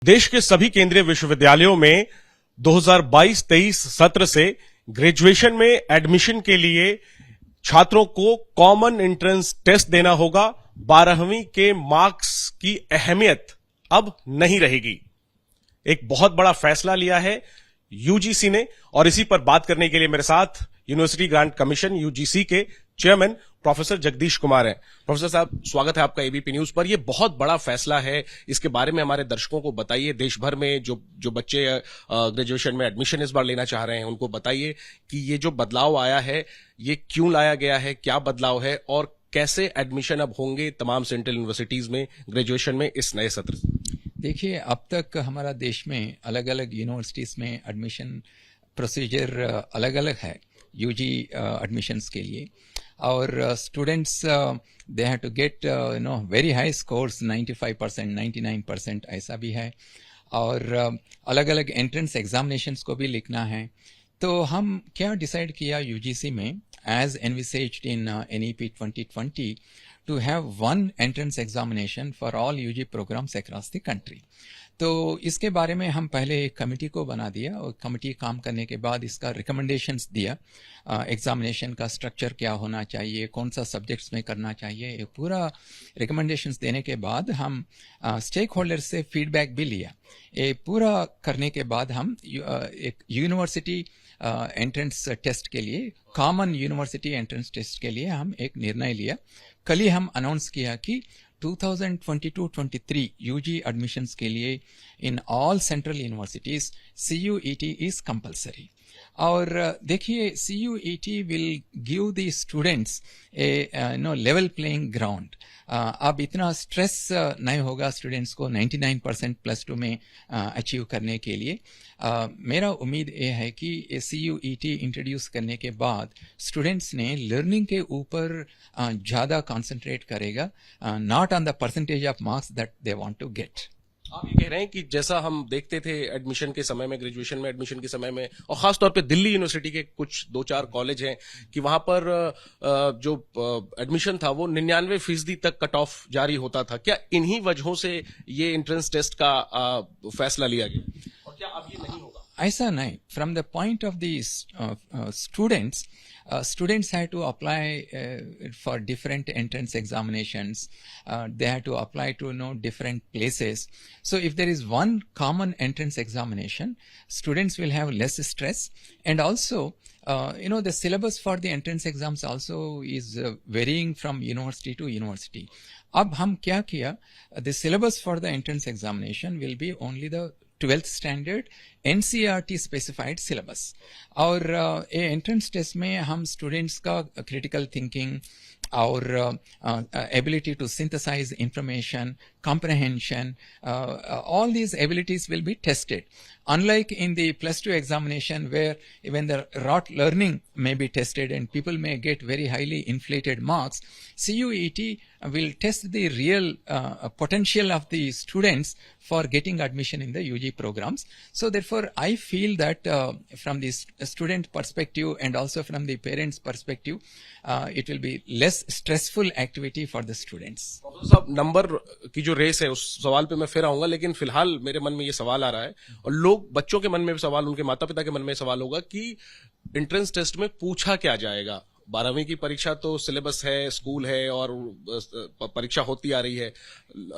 देश के सभी केंद्रीय विश्वविद्यालयों में 2022-23 सत्र से ग्रेजुएशन में एडमिशन के लिए छात्रों को कॉमन एंट्रेंस टेस्ट देना होगा। 12वीं के मार्क्स की अहमियत अब नहीं रहेगी। एक बहुत बड़ा फैसला लिया है यूजीसी ने, और इसी पर बात करने के लिए मेरे साथ यूनिवर्सिटी ग्रांट कमीशन यूजीसी के चेयरमैन प्रोफेसर जगदीश कुमार हैं। प्रोफेसर साहब, स्वागत है आपका एबीपी न्यूज पर। यह बहुत बड़ा फैसला है, इसके बारे में हमारे दर्शकों को बताइए। देश भर में जो बच्चे ग्रेजुएशन में एडमिशन इस बार लेना चाह रहे हैं, उनको बताइए कि ये जो बदलाव आया है ये क्यों लाया गया है, क्या बदलाव है और कैसे एडमिशन अब होंगे तमाम सेंट्रल यूनिवर्सिटीज में ग्रेजुएशन में इस नए सत्र से। देखिए, अब तक हमारा देश में अलग अलग यूनिवर्सिटीज में एडमिशन प्रोसीजर अलग अलग है यूजी एडमिशन्स के लिए, और students they have to get very high scores, 95%, 99% ऐसा भी है, और अलग अलग एंट्रेंस एग्जामिनेशंस को भी लिखना है। तो हम क्या डिसाइड किया यूजीसी में, as एनविसेज्ड in NEP 2020, to have one entrance examination for all UG programs across the country. तो इसके बारे में हम पहले एक कमेटी को बना दिया, और कमेटी काम करने के बाद इसका रिकमेंडेशंस दिया। एग्जामिनेशन का स्ट्रक्चर क्या होना चाहिए, कौन सा सब्जेक्ट्स में करना चाहिए, ये पूरा रिकमेंडेशंस देने के बाद हम स्टेक होल्डर्स से फीडबैक भी लिया। ये पूरा करने के बाद हम एक यूनिवर्सिटी एंट्रेंस टेस्ट के लिए, कॉमन यूनिवर्सिटी एंट्रेंस टेस्ट के लिए हम एक निर्णय लिया। कल ही हम अनाउंस किया कि 2022-23 यूजी एडमिशंस के लिए in all central universities CUET is compulsory. और देखिए, CUET will give the students A level playing ground. अब इतना स्ट्रेस नहीं होगा स्टूडेंट्स को 99% +2 में अचीव करने के लिए। मेरा उम्मीद ये है कि CUET इंट्रोड्यूस करने के बाद स्टूडेंट्स ने लर्निंग के ऊपर ज़्यादा कॉन्सेंट्रेट करेगा, not on the percentage of marks that they want to get. आप ये कह रहे हैं कि जैसा हम देखते थे एडमिशन के समय में, ग्रेजुएशन में एडमिशन के समय में, और खासतौर पे दिल्ली यूनिवर्सिटी के कुछ 2-4 कॉलेज हैं कि वहां पर जो एडमिशन था वो 99% तक कट ऑफ जारी होता था। क्या इन्हीं वजहों से ये एंट्रेंस टेस्ट का फैसला लिया गया, और क्या अब ये नहीं होगा? ऐसा नहीं। From the point of the students, students had to apply for different entrance examinations. They had to apply to different places. So if there is one common entrance examination, students will have less stress, and also the syllabus for the entrance exams also is varying from university to university. अब हम क्या किया, the syllabus for the entrance examination will be only the 12th standard NCERT specified syllabus. और entrance test में हम students का critical thinking और ability to synthesise information, comprehension, all these abilities will be tested. Unlike in the +2 examination, where even the rote learning may be tested and people may get very highly inflated marks, CUET will test the real potential of the students for getting admission in the UG programs. So therefore, I feel that from the student perspective and also from the parents perspective, it will be less stressful activity for the students. साहब, number की जो race है उस सवाल पे मैं फिर आऊंगा, लेकिन फिलहाल मेरे मन में ये सवाल आ रहा है, और बच्चों के मन में भी सवाल, उनके माता पिता के मन में सवाल होगा कि एंट्रेंस टेस्ट में पूछा क्या जाएगा। 12वीं की परीक्षा तो सिलेबस है, स्कूल है, और परीक्षा होती आ रही है,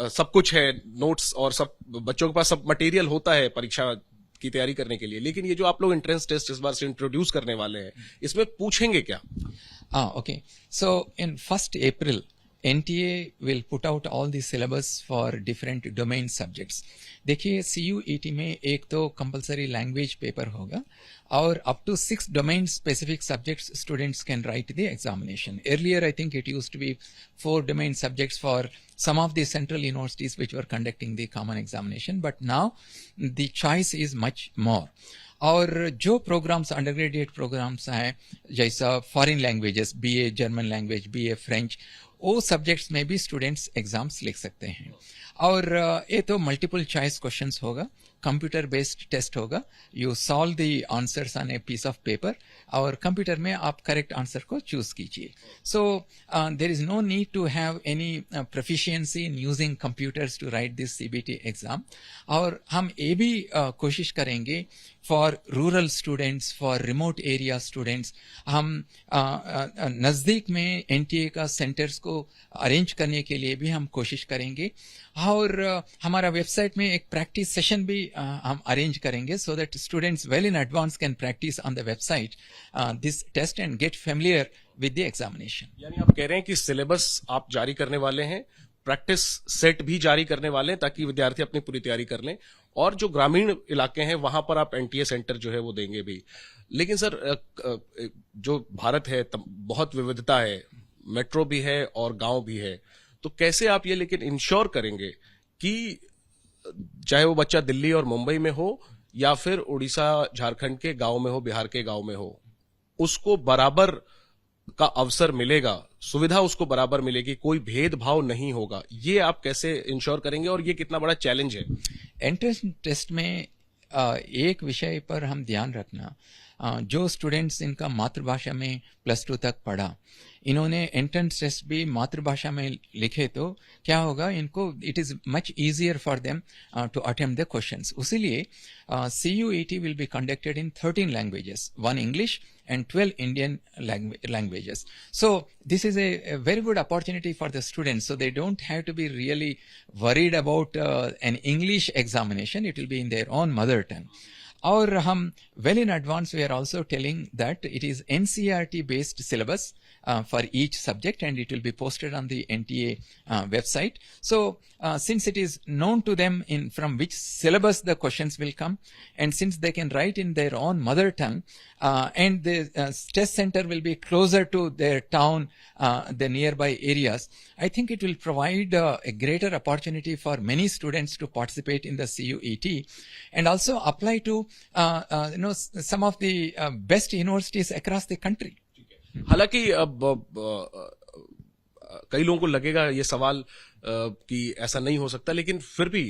सब कुछ है, नोट्स और सब बच्चों के पास सब मटेरियल होता है परीक्षा की तैयारी करने के लिए। लेकिन ये जो आप लोग एंट्रेंस टेस्ट इस बार से इंट्रोड्यूस करने वाले हैं, इसमें पूछेंगे क्या? Okay. So in 1st April, NTA will put out all the syllabus for different domain subjects. देखिए, CUET में एक तो कंपलसरी लैंग्वेज पेपर होगा, और up to 6 domain specific subjects students can write the examination. Earlier, I think it used to be 4 domain subjects for some of the central universities which were conducting the common examination, but now the choice is much more. और जो programmes, under graduate programmes हैं, जैसा foreign languages, BA German language, BA French, वो subjects में भी students exams लिख सकते हैं। और ये तो मल्टीपल चॉइस क्वेश्चंस होगा, कंप्यूटर बेस्ड टेस्ट होगा, you solve the answers on a piece of paper और कंप्यूटर में आप करेक्ट आंसर को चूज कीजिए. So there is no need to have any proficiency in using computers to write this CBT exam. और हम ये भी कोशिश करेंगे for rural students, for remote area students, हम नज़दीक में एनटीए का सेंटर्स को अरेंज करने के लिए भी हम कोशिश करेंगे. और हमारा वेबसाइट में एक प्रैक्टिस सेशन भी हम अरेंज करेंगे so that students well in advance can practise on the website this test and get familiar with the examination. यानी आप कह रहे हैं कि सिलेबस आप जारी करने वाले हैं, प्रैक्टिस सेट भी जारी करने वाले हैं ताकि विद्यार्थी अपनी पूरी तैयारी कर लें, और जो ग्रामीण इलाके हैं वहां पर आप एनटीए सेंटर जो है वो देंगे भी. लेकिन सर जो भारत है बहुत विविधता है, मेट्रो भी है और गांव भी है, तो कैसे आप ये लेकिन इंश्योर करेंगे कि चाहे वो बच्चा दिल्ली और मुंबई में हो या फिर उड़ीसा झारखंड के गांव में हो, बिहार के गांव में हो, उसको बराबर का अवसर मिलेगा, सुविधा उसको बराबर मिलेगी, कोई भेदभाव नहीं होगा, ये आप कैसे इंश्योर करेंगे और ये कितना बड़ा चैलेंज है? एंट्रेंस टेस्ट में एक विषय पर हम ध्यान रखना, जो स्टूडेंट्स इनका मातृभाषा में +2 तक पढ़ा, इन्होंने एंट्रेंस टेस्ट भी मातृभाषा में लिखे तो क्या होगा, इनको it is much easier for them to attempt the questions. उसीलिए CUET will be conducted in 13 languages, 1 English and 12 Indian languages. So this is a very good opportunity for the students, so they don't have to be really worried about an English examination. It will be in their own mother tongue. और हम well in advance we are also telling that it is NCERT based syllabus for each subject, and it will be posted on the NTA website. So since it is known to them in from which syllabus the questions will come, and since they can write in their own mother tongue, and the test center will be closer to their town, the nearby areas, I think it will provide a greater opportunity for many students to participate in the CUET and also apply to some of the best universities across the country. हालांकि अब कई लोगों को लगेगा ये सवाल कि ऐसा नहीं हो सकता, लेकिन फिर भी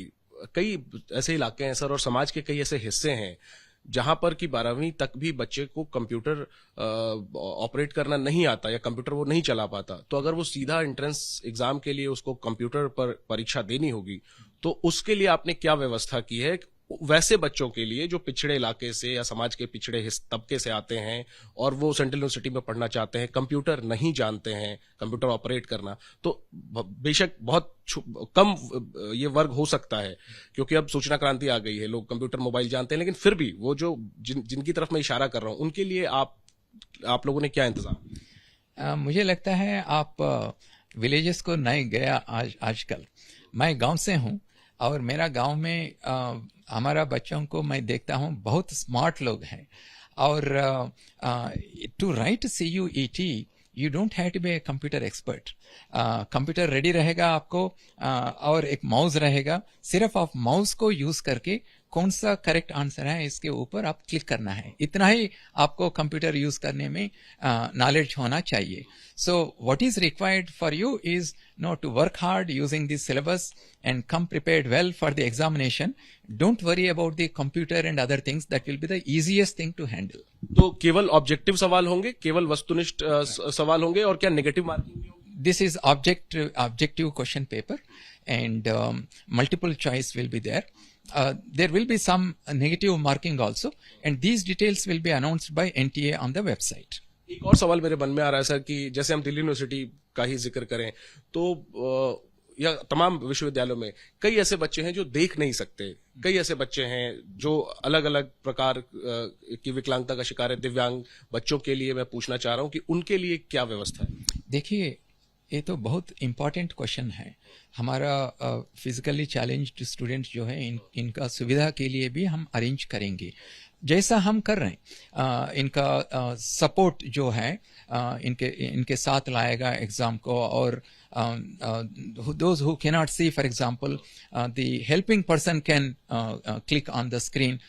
कई ऐसे इलाके हैं सर, और समाज के कई ऐसे हिस्से हैं जहां पर कि 12वीं तक भी बच्चे को कंप्यूटर ऑपरेट करना नहीं आता या कंप्यूटर वो नहीं चला पाता. तो अगर वो सीधा एंट्रेंस एग्जाम के लिए उसको कंप्यूटर पर परीक्षा देनी होगी, तो उसके लिए आपने क्या व्यवस्था की है वैसे बच्चों के लिए जो पिछड़े इलाके से या समाज के पिछड़े तबके से आते हैं और वो सेंट्रल यूनिवर्सिटी में पढ़ना चाहते हैं, कंप्यूटर नहीं जानते हैं कंप्यूटर ऑपरेट करना? तो बेशक बहुत कम ये वर्ग हो सकता है क्योंकि अब सूचना क्रांति आ गई है, लोग कंप्यूटर मोबाइल जानते हैं, लेकिन फिर भी वो जो जिनकी तरफ मैं इशारा कर रहा हूं उनके लिए आप लोगों ने क्या इंतजाम? मुझे लगता है आप विलेजेस को नहीं गया आजकल. मैं गांव से हूं और मेरा गांव में हमारा बच्चों को मैं देखता हूं बहुत स्मार्ट लोग हैं. और to write CUET you don't have to be a computer expert. Computer ready रहेगा आपको, और एक माउस रहेगा, सिर्फ आप माउस को यूज करके कौन सा करेक्ट आंसर है इसके ऊपर आप क्लिक करना है. इतना ही आपको कंप्यूटर यूज करने में नॉलेज होना चाहिए. So what is required for you is to work hard using this syllabus and come prepared well for the examination. Don't worry about the computer and other things. That will be the easiest thing to handle. तो केवल objective सवाल होंगे, केवल वस्तुनिष्ठ सवाल होंगे, और क्या नेगेटिव मार्किंग भी होगी? This is objective question paper, and multiple choice will be there. There will be some negative marking also, and these details will be announced by NTA on the website. एक और सवाल मेरे मन में आ रहा है सर कि जैसे हम दिल्ली यूनिवर्सिटी का ही जिक्र करें तो या तमाम विश्वविद्यालयों में कई ऐसे बच्चे हैं जो देख नहीं सकते, कई ऐसे बच्चे हैं जो अलग अलग प्रकार की विकलांगता का शिकार है. दिव्यांग बच्चों के लिए मैं पूछना चाह रहा हूं कि उनके लिए क्या व्यवस्था है? देखिए, ये तो बहुत इम्पोर्टेंट क्वेश्चन है. हमारा फिजिकली चैलेंज्ड स्टूडेंट्स जो है इनका सुविधा के लिए भी हम अरेंज करेंगे जैसा हम कर रहे हैं. इनका सपोर्ट जो है इनके साथ लाएगा एग्जाम को. और those who cannot see, for example, the helping person can click on the screen.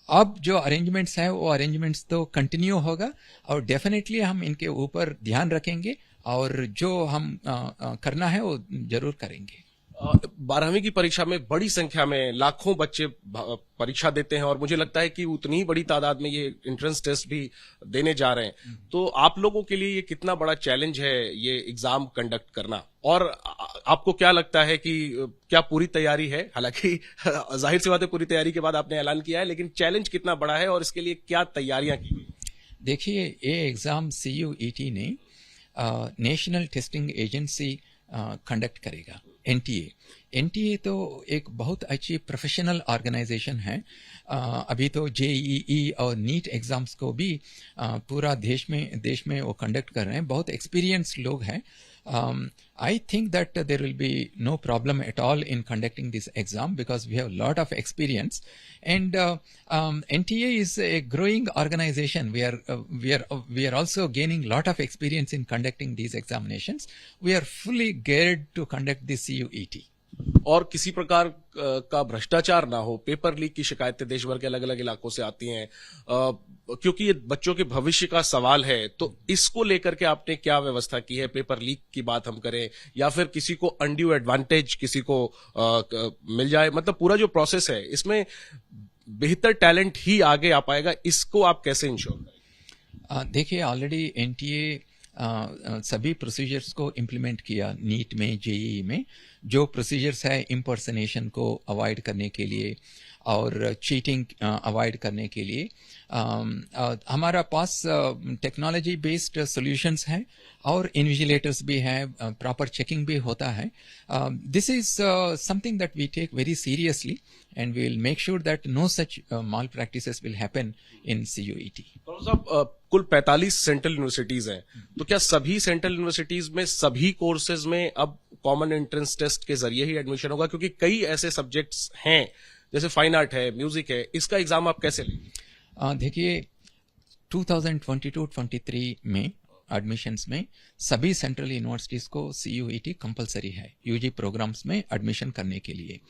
अब जो अरेंजमेंट्स है वो अरेंजमेंट्स तो कंटिन्यू होगा, और डेफिनेटली हम इनके ऊपर ध्यान रखेंगे और जो हम करना है वो जरूर करेंगे. 12वीं की परीक्षा में बड़ी संख्या में लाखों बच्चे परीक्षा देते हैं और मुझे लगता है कि उतनी ही बड़ी तादाद में ये एंट्रेंस टेस्ट भी देने जा रहे हैं। तो आप लोगों के लिए ये कितना बड़ा चैलेंज है ये एग्जाम कंडक्ट करना, और आपको क्या लगता है कि क्या पूरी तैयारी है? हालांकि जाहिर सी बात है पूरी तैयारी के बाद आपने ऐलान किया है, लेकिन चैलेंज कितना बड़ा है और इसके लिए क्या तैयारियां की गई? देखिए, ये एग्ज़ाम CUET ने नेशनल टेस्टिंग एजेंसी कंडक्ट करेगा, एनटीए तो एक बहुत अच्छी प्रोफेशनल ऑर्गेनाइजेशन है। अभी तो JEE और नीट एग्जाम्स को भी पूरा देश में वो कंडक्ट कर रहे हैं, बहुत एक्सपीरियंस लोग हैं। I think that there will be no problem at all in conducting this exam because we have a lot of experience, and NTA is a growing organization. We are also gaining lot of experience in conducting these examinations. We are fully geared to conduct the CUET. और किसी प्रकार का भ्रष्टाचार ना हो, paper leak की शिकायतें देश भर के अलग अलग इलाकों से आती हैं, क्योंकि ये बच्चों के भविष्य का सवाल है, तो इसको लेकर के आपने क्या व्यवस्था की है? पेपर लीक की बात हम करें या फिर किसी को अनड्यू एडवांटेज किसी को मिल जाए, मतलब पूरा जो प्रोसेस है इसमें बेहतर टैलेंट ही आगे आ पाएगा, इसको आप कैसे इंश्योर करें? देखिए, ऑलरेडी एनटीए सभी प्रोसीजर्स को इम्प्लीमेंट किया। नीट में, जेईई में जो प्रोसीजर्स है इम्पर्सनेशन को अवॉइड करने के लिए और चीटिंग अवॉइड करने के लिए हमारा पास टेक्नोलॉजी बेस्ड सॉल्यूशंस हैं और इन्विजिलेटर्स भी हैं, प्रॉपर चेकिंग भी होता है। This is something that we take very seriously and we will make sure that no such malpractices will happen in CUET. तो साहब, कुल 45 सेंट्रल यूनिवर्सिटीज हैं, तो क्या सभी सेंट्रल यूनिवर्सिटीज में सभी कोर्सेज में अब कॉमन एंट्रेंस टेस्ट के जरिए ही एडमिशन होगा? क्योंकि कई ऐसे सब्जेक्ट्स हैं जैसे फाइन आर्ट है, म्यूजिक है, इसका एग्जाम आप कैसे लेंगे? देखिए, 2022-23 में एडमिशन्स में सभी सेंट्रल यूनिवर्सिटीज को CUET कंपलसरी है यूजी प्रोग्राम्स में एडमिशन करने के लिए।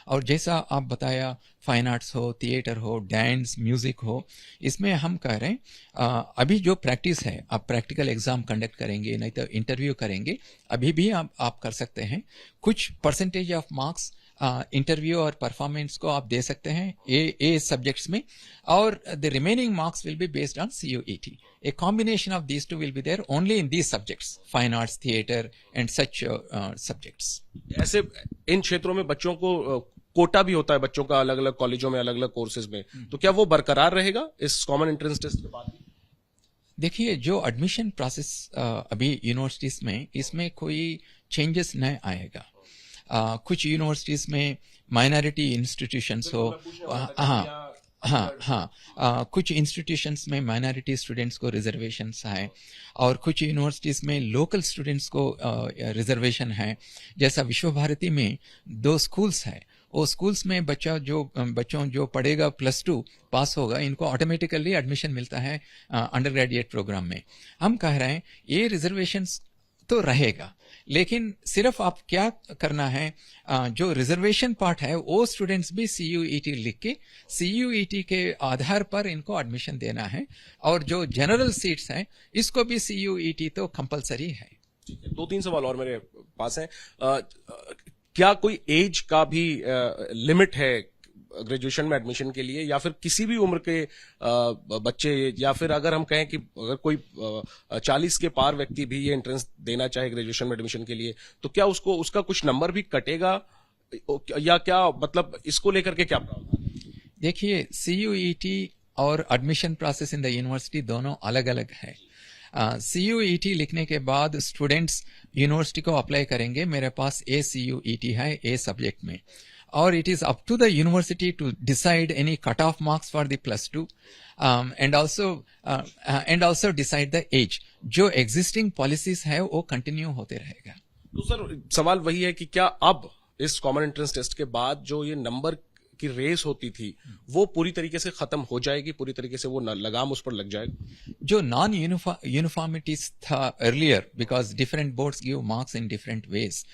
और जैसा आप बताया, फाइन आर्ट्स हो, थिएटर हो, डांस, म्यूजिक हो, इसमें हम कह रहे हैं अभी जो प्रैक्टिस है, आप प्रैक्टिकल एग्जाम कंडक्ट करेंगे, नहीं तो इंटरव्यू करेंगे, अभी भी आप कर सकते हैं। कुछ परसेंटेज ऑफ मार्क्स इंटरव्यू और परफॉर्मेंस को आप दे सकते हैं ए सब्जेक्ट्स में, और the remaining marks will be based on CUET. A combination of these two will be there only in these subjects, fine arts, theater and such subjects. ऐसे इन क्षेत्रों में बच्चों को कोटा भी होता है, बच्चों का अलग अलग कॉलेजों में अलग अलग कोर्सेज में, तो क्या वो बरकरार रहेगा इस कॉमन एंट्रेंस टेस्ट के बाद? देखिए, जो एडमिशन प्रोसेस अभी यूनिवर्सिटीज में, इसमें कोई चेंजेस नहीं आएगा। कुछ यूनिवर्सिटीज में माइनॉरिटी इंस्टीट्यूशंस हो, कुछ इंस्टीट्यूशंस में माइनॉरिटी स्टूडेंट्स को रिजर्वेशंस हैं और कुछ यूनिवर्सिटीज में लोकल स्टूडेंट्स को रिजर्वेशन है। जैसा विश्व भारती में 2 स्कूल्स हैं, वो स्कूल्स में बच्चों जो पढ़ेगा +2 पास होगा, इनको ऑटोमेटिकली एडमिशन मिलता है अंडर ग्रेजुएट प्रोग्राम में। हम कह रहे हैं ये रिजर्वेशंस तो रहेगा, लेकिन सिर्फ आप क्या करना है, जो रिजर्वेशन पार्ट है वो स्टूडेंट्स भी CUET लिख के CUET के आधार पर इनको एडमिशन देना है, और जो जनरल सीट्स हैं इसको भी CUET तो कंपलसरी है। 2-3 सवाल और मेरे पास हैं। क्या कोई एज का भी लिमिट है ग्रेजुएशन में एडमिशन के लिए, या फिर किसी भी उम्र के बच्चे, या फिर अगर हम कहें कि अगर कोई 40 के पार व्यक्ति भी ये एंट्रेंस देना चाहे ग्रेजुएशन में एडमिशन के लिए, तो क्या उसका कुछ नंबर भी कटेगा, या क्या, मतलब इसको लेकर के क्या प्रावधान है? देखिए, CUET और admission process in the university दोनों अलग अलग है। CUET लिखने के बाद स्टूडेंट्स यूनिवर्सिटी को अप्लाई करेंगे, मेरे पास CUET है ए सब्जेक्ट में, और it is up to the university to decide any cutoff marks for the +2 and also decide the age. जो existing policies है वो continue होते रहेगा। तो सर, सवाल वही है कि क्या अब इस कॉमन एंट्रेंस टेस्ट के बाद जो ये नंबर की रेस होती थी वो पूरी तरीके से खत्म हो जाएगी, पूरी तरीके से वो लगाम उस पर लग जाएगा? जो नॉन यूनिफॉर्मिटीज था earlier, because different boards give marks in different ways,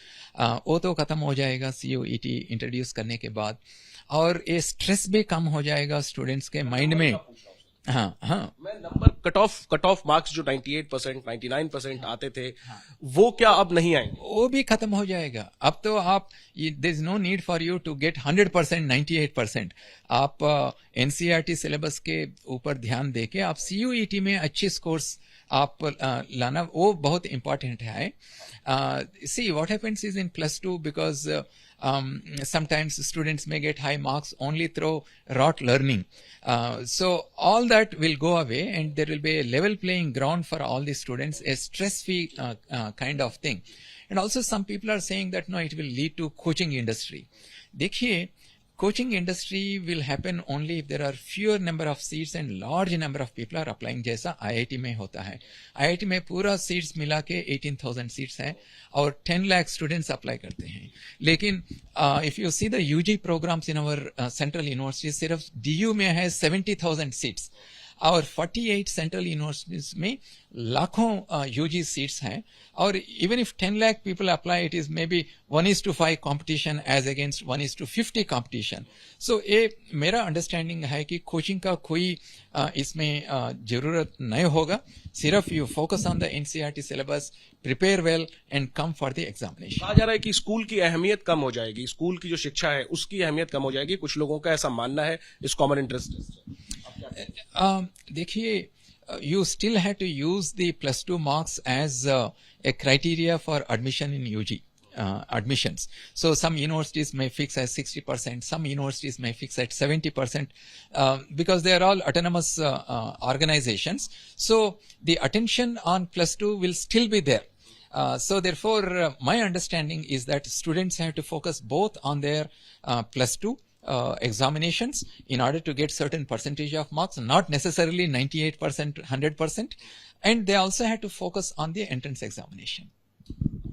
वो तो खत्म हो जाएगा CUET इंट्रोड्यूस करने के बाद, और ये स्ट्रेस भी कम हो जाएगा स्टूडेंट्स के माइंड में। हाँ हाँ मैं नंबर कट ऑफ मार्क्स जो 98% 99% आते थे, वो क्या अब नहीं आएंगे? वो भी खत्म हो जाएगा। अब तो आप, there is no need for you to get 100%, 98%। आप एनसीईआरटी सिलेबस के ऊपर ध्यान देके आप सीयूईटी में अच्छी स्कोर्स आप लाना, वो बहुत इंपॉर्टेंट है। See what happens is in +2, because sometimes students may get high marks only through rote learning. So all that will go away and there will be a level playing ground for all the students, a stress-free kind of thing. And also some people are saying that no, it will lead to coaching industry. देखिए, coaching industry will happen only if there are fewer number of seats and large number of people are applying, जैसा IIT में होता है। IIT में पूरा seats मिला के 18,000 seats हैं और 10 लाख स्टूडेंट्स अप्लाई करते हैं। लेकिन if you see the UG programmes in our central university, सिर्फ DU में है 70,000 सीट्स और 48 सेंट्रल यूनिवर्सिटीज में लाखों यूजी सीट्स हैं। और even if 10 lakh people apply, it is may be 1:5 competition as against 1:50 competition. So ये मेरा अंडरस्टैंडिंग है कि कोचिंग का कोई इसमें जरूरत नहीं होगा। सिर्फ you focus on the NCERT syllabus, prepare well and come for the examination. कहा जा रहा है कि स्कूल की अहमियत कम हो जाएगी, स्कूल की जो शिक्षा है उसकी अहमियत कम हो जाएगी, कुछ लोगों का ऐसा मानना है इस कॉमन इंटरेस्ट टेस्ट से। देखिए, you still have to use the +2 marks as a criteria for admission in UG admissions. So some universities may fix at 60%, some universities may fix at 70%, because they are all autonomous organizations. So the attention on +2 will still be there. So therefore, my understanding is that students have to focus both on their +2 examinations in order to get certain percentage of marks, not necessarily 98%, 100%, and they also have to focus on the entrance examination.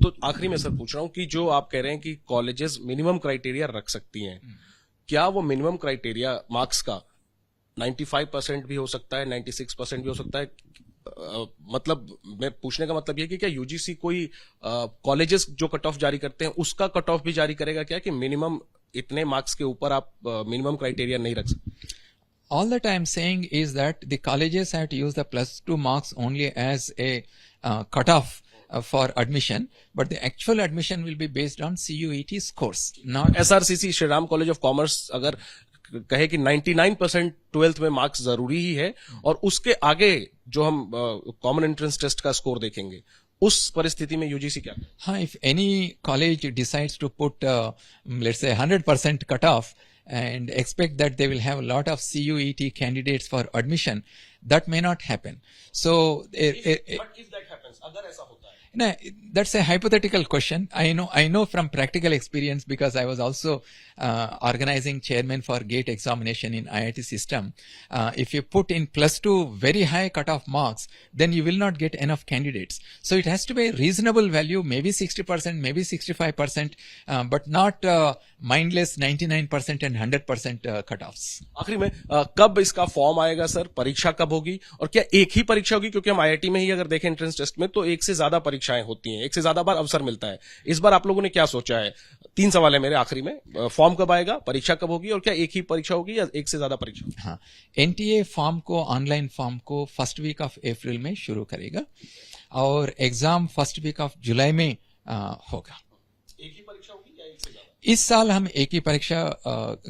तो आखिरी में sir पूछ रहा हूं कि जो आप कह रहे हैं कि कॉलेजेस मिनिमम क्राइटेरिया रख सकती हैं, क्या वो मिनिमम क्राइटेरिया मार्क्स का 95% भी हो सकता है, 96% भी हो सकता है? मतलब मैं पूछने का मतलब ये कि क्या यूजीसी कोई कॉलेजेस जो कट ऑफ जारी करते हैं उसका कट ऑफ भी जारी करेगा क्या, कि मिनिमम इतने मार्क्स के ऊपर आप मिनिमम क्राइटेरिया नहीं रख सकते? All that I am saying is that the colleges have to use the +2 marks only as a cutoff for admission, but the actual admission will be based on CUET scores, not SRCC Shri Ram college of commerce अगर कहे कि 99% 12th में marks जरूरी ही है और उसके आगे जो हम कॉमन एंट्रेंस टेस्ट का स्कोर देखेंगे, उस परिस्थिति में यूजीसी क्या? हाँ, if any college decides to put let's say 100% cutoff and expect that they will have a lot of CUET candidates for admission, that may not happen. So But if that happens, अगर ऐसा होता है, no, that's a hypothetical question. I know from practical experience, because I was also organizing chairman for GATE examination in IIT system. If you put in +2 very high cutoff marks, then you will not get enough candidates. So it has to be a reasonable value, maybe 60%, maybe 65%, but not mindless 99% and 100% cutoffs. आखिरी में कब इसका form आएगा sir? परीक्षा कब होगी और क्या एक ही परीक्षा होगी? क्योंकि हम आईआईटी में ही अगर देखें एंट्रेंस टेस्ट में तो एक से ज्यादा परीक्षाएं होती हैं, एक से ज्यादा बार अवसर मिलता है। इस बार आप लोगों ने क्या सोचा है? 3 सवाल है मेरे आखिरी में, फॉर्म कब आएगा, परीक्षा कब होगी और क्या एक ही परीक्षा होगी या एक से ज्यादा परीक्षा? हाँ, एनटीए फॉर्म को, ऑनलाइन फॉर्म को फर्स्ट वीक ऑफ अप्रैल में शुरू करेगा और exam first week of July में होगा। एक ही परीक्षा होगी या एक से ज्यादा? इस साल हम एक ही परीक्षा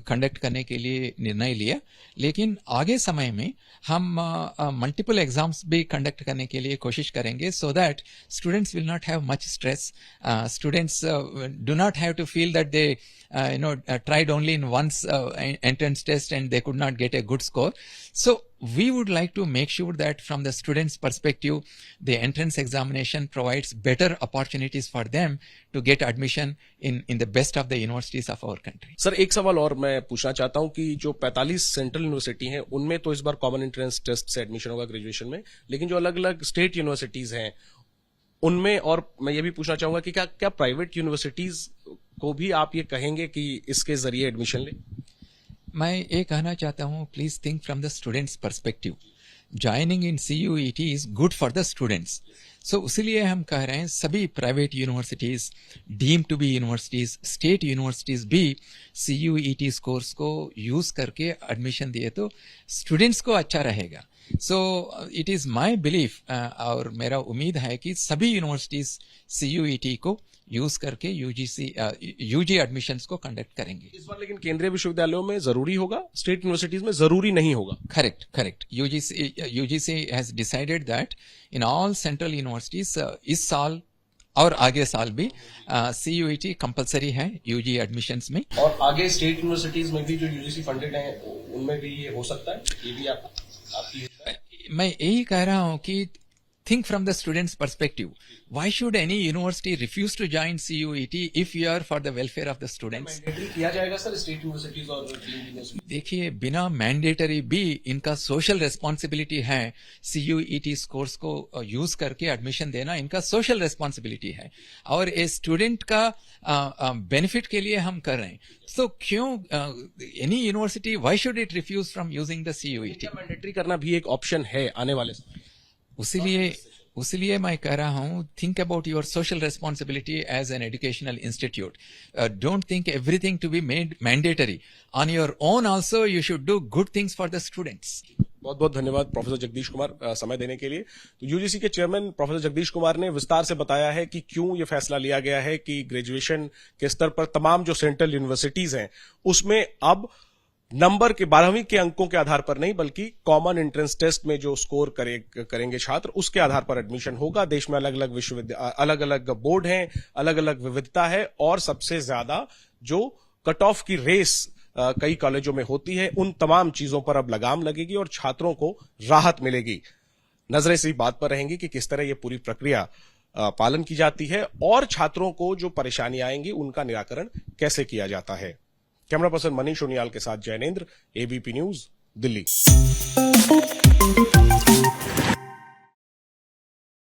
कंडक्ट करने के लिए निर्णय लिया, लेकिन आगे समय में हम मल्टीपल एग्जाम्स भी कंडक्ट करने के लिए कोशिश करेंगे, so that students will not have much stress, students do not have to feel that they tried only in once entrance test and they could not get a good score. So we would like to make sure that from the students' perspective, the entrance examination provides better opportunities for them to get admission in the best of the universities of our country. Sir एक सवाल और मैं पूछना चाहता हूं कि जो 45 central university हैं उनमें तो इस बार कॉमन एंट्रेंस टेस्ट से एडमिशन होगा ग्रेजुएशन में, लेकिन जो अलग अलग स्टेट यूनिवर्सिटीज हैं उनमें, और मैं ये भी पूछना चाहूंगा कि क्या प्राइवेट यूनिवर्सिटीज को भी आप ये कहेंगे कि इसके जरिए एडमिशन ले? मैं ये कहना चाहता हूँ, please think from the students perspective. Joining in CUET is good for the students. So इसीलिए हम कह रहे हैं सभी private universities, deem to be universities, state universities भी CUET स्कोर्स को यूज करके एडमिशन दिए तो स्टूडेंट्स को अच्छा रहेगा। So it is my belief और मेरा उम्मीद है कि सभी यूनिवर्सिटीज CUET को यूज करके यूजी एडमिशंस को कंडक्ट करेंगे। इस बार लेकिन केंद्रीय विश्वविद्यालयों में जरूरी होगा, स्टेट यूनिवर्सिटीज में जरूरी नहीं होगा। Correct. UGC has decided that in all central universities इस साल और आगे साल भी CUET कंपलसरी है यूजी एडमिशंस में। और आगे स्टेट यूनिवर्सिटीज में भी जो यूजीसी फंडेड हैं उनमें भी ये हो सकता है, ये भी आपकी मैं यही कह रहा हूं कि think from the student's perspective. Why should any university refuse to join CUET if you are for the welfare of the students? Mandatory किया जाएगा सर स्टेट यूनिवर्सिटीज और यूनिवर्सिटी? देखिए, बिना मैंडेटरी भी इनका सोशल रेस्पॉन्सिबिलिटी है। CUET कोर्स को use करके एडमिशन देना इनका सोशल रेस्पॉन्सिबिलिटी है और ए स्टूडेंट का बेनिफिट के लिए हम कर रहे हैं। तो क्यों any university why should it refuse from using the CUET? Mandatory करना भी एक ऑप्शन है आने वाले समय? उसीलिए मैं कह रहा हूं, think about your social responsibility as an educational institute. Don't think everything to be made mandatory. On your own also you should do good things for the students. बहुत बहुत धन्यवाद प्रोफेसर जगदीश कुमार समय देने के लिए। तो यूजीसी के चेयरमैन प्रोफेसर जगदीश कुमार ने विस्तार से बताया है कि क्यों ये फैसला लिया गया है कि ग्रेजुएशन के स्तर पर तमाम जो सेंट्रल यूनिवर्सिटीज हैं उसमें अब नंबर के 12वीं के अंकों के आधार पर नहीं बल्कि कॉमन एंट्रेंस टेस्ट में जो स्कोर करेंगे छात्र उसके आधार पर एडमिशन होगा। देश में अलग अलग विश्वविद्यालय, अलग अलग बोर्ड हैं, अलग अलग विविधता है और सबसे ज्यादा जो कट ऑफ की रेस कई कॉलेजों में होती है उन तमाम चीजों पर अब लगाम लगेगी और छात्रों को राहत मिलेगी। नजरें इसी बात पर रहेंगी कि किस तरह ये पूरी प्रक्रिया पालन की जाती है और छात्रों को जो परेशानियां आएंगी उनका निराकरण कैसे किया जाता है। कैमरा पर्सन मनीष उनियाल के साथ जैनेंद्र, ABP न्यूज, दिल्ली।